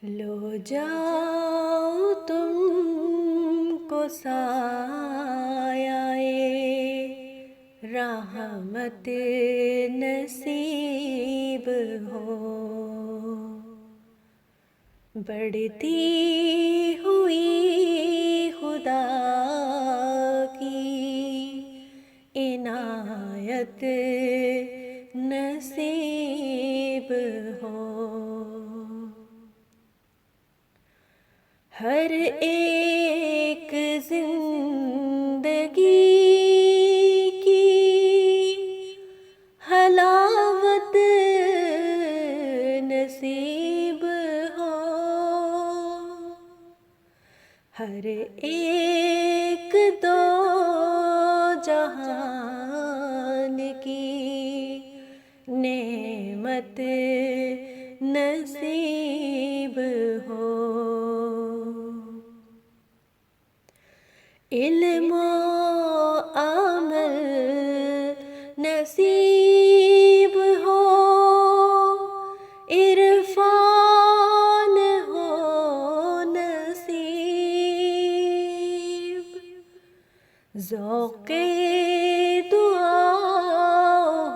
لو جاؤ تم کو سایہ رحمت نصیب ہو، بڑھتی ہوئی خدا کی عنایت نصیب ہو، ہر ایک زندگی کی حلاوت نصیب ہو، ہر ایک دو جہان کی نعمت نصیب ہو، علم و عمل نصیب ہو، عرفان ہو نصیب، ذوق دعا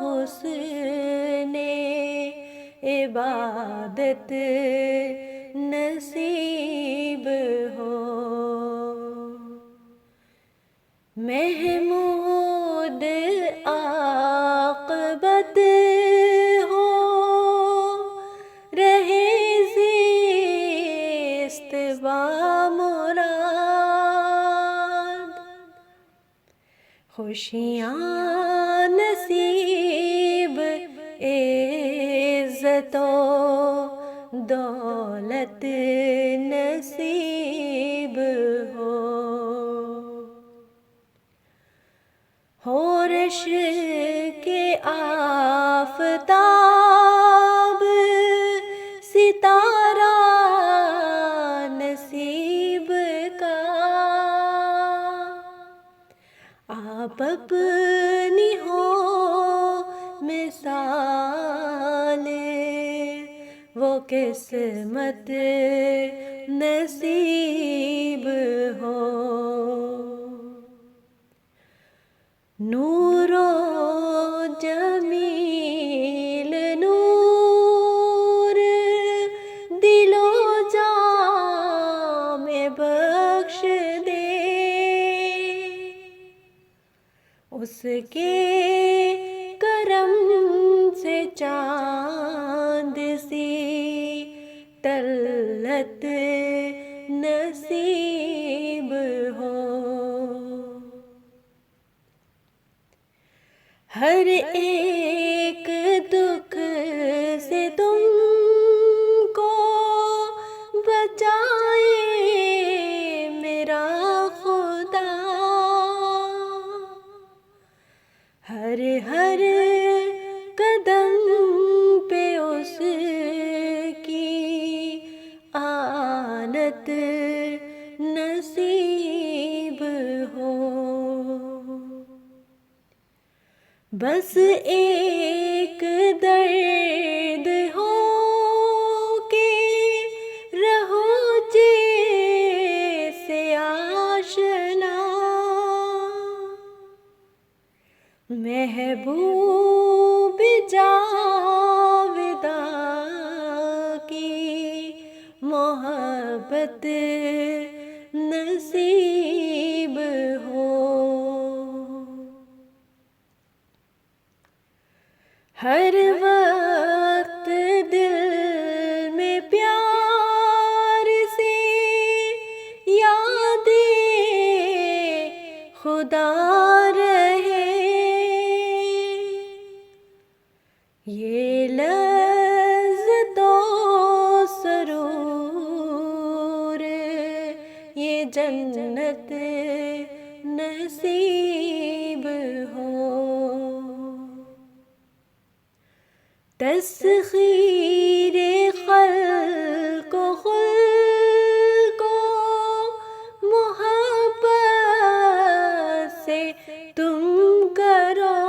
حسن عبادت نصیب ہو، محمود عاقبت ہو، رہے زیست بامراد، خوشیاں نصیب عزت و دولت نصیب ہو، رش کے آفتاب ستارہ نصیب کا، آپ اپنی ہو مثال وہ قسمت نصیب ہو، نور و جمیل نور دل و جاں میں بخش دے، اس کے کرم سے چاند سی طلعت نصیب ہو، ہر ایک دکھ سے تم کو بچائے میرا خدا، ہر قدم پہ اس کی آنت نصیب ہو، بس ایک درد ہو کہ رہو جیسے آشنا، محبوب جاوداں کی محبت نصیب ہو، ہر وقت دل میں پیار سے یاد خدا رہے، یہ لذت و سرور یہ جنت نصیب ہو، تسخیر خلق و خلق و محبت سے تم کرو،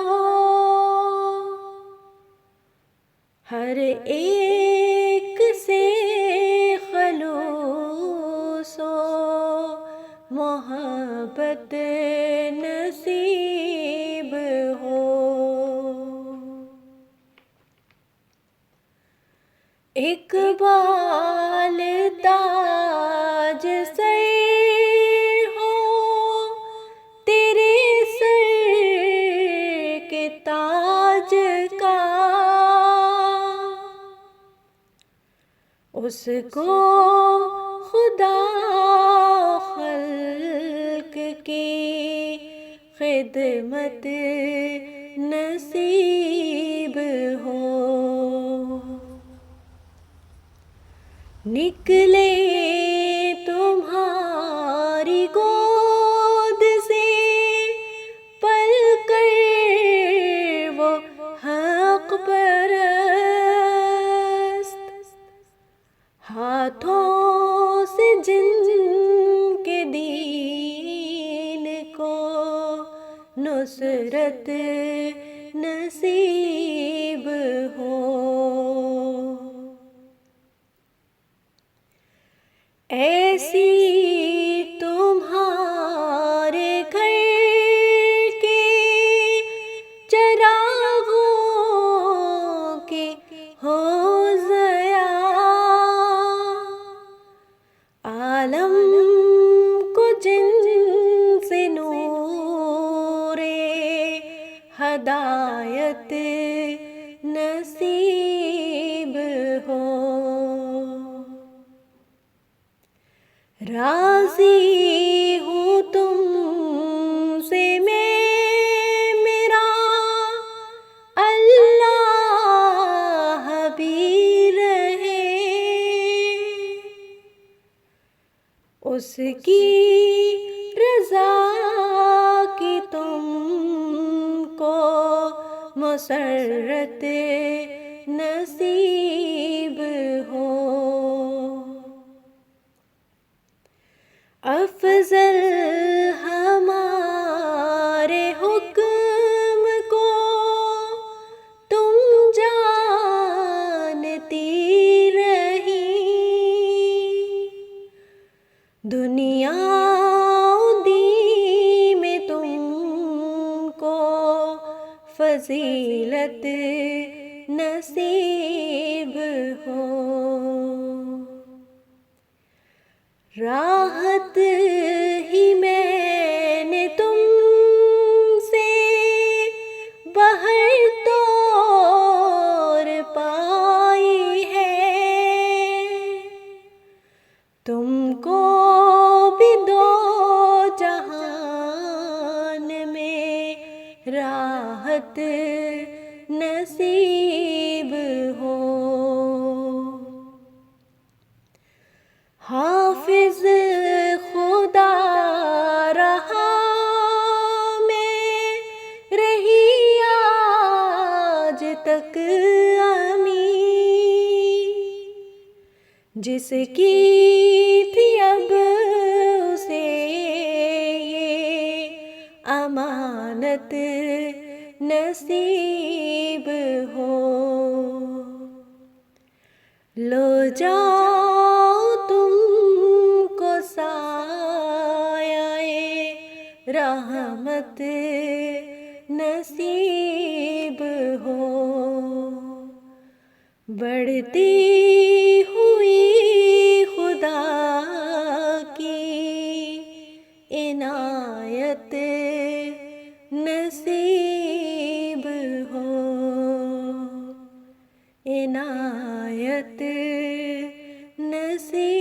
ہر ایک سے اقبال تاج سر ہو تیرے سر کے تاج کا، اس کو خدا خلق کی خدمت نصیب ہو۔ نکلے تمہاری گود سے پل کر وہ حق پرست، ہاتھوں سے جن کے دین کو نصرت نصیب ہو۔ ایسی تمہارے گھر کے چراغوں کی ہو ضیاء، عالم کو جن سے نور ہدایت نصیب ہو۔ راضی ہوں تم سے میں، میرا اللہ بھی رہے، اس کی رضا کی تم کو مسرت نصیب ہو۔ افضل ہمارے حکم کو تم جانتی رہی، دنیا دین میں تم کو فضیلت نصیب ہو۔ راحت ہی میں نے تم سے بہر طور پائی ہے، تم کو بھی دو جہان میں راحت نصیب ہو۔ حافظ خدا رہا میں رہی آج تک امین، جس کی تھی اب اسے یہ امانت نصیب ہو۔ لو جاؤ تم کو سایہ رحمت نصیب ہو۔ بڑھتی ہوئی خدا کی عنایت نصیب ہو، عنایت نصیب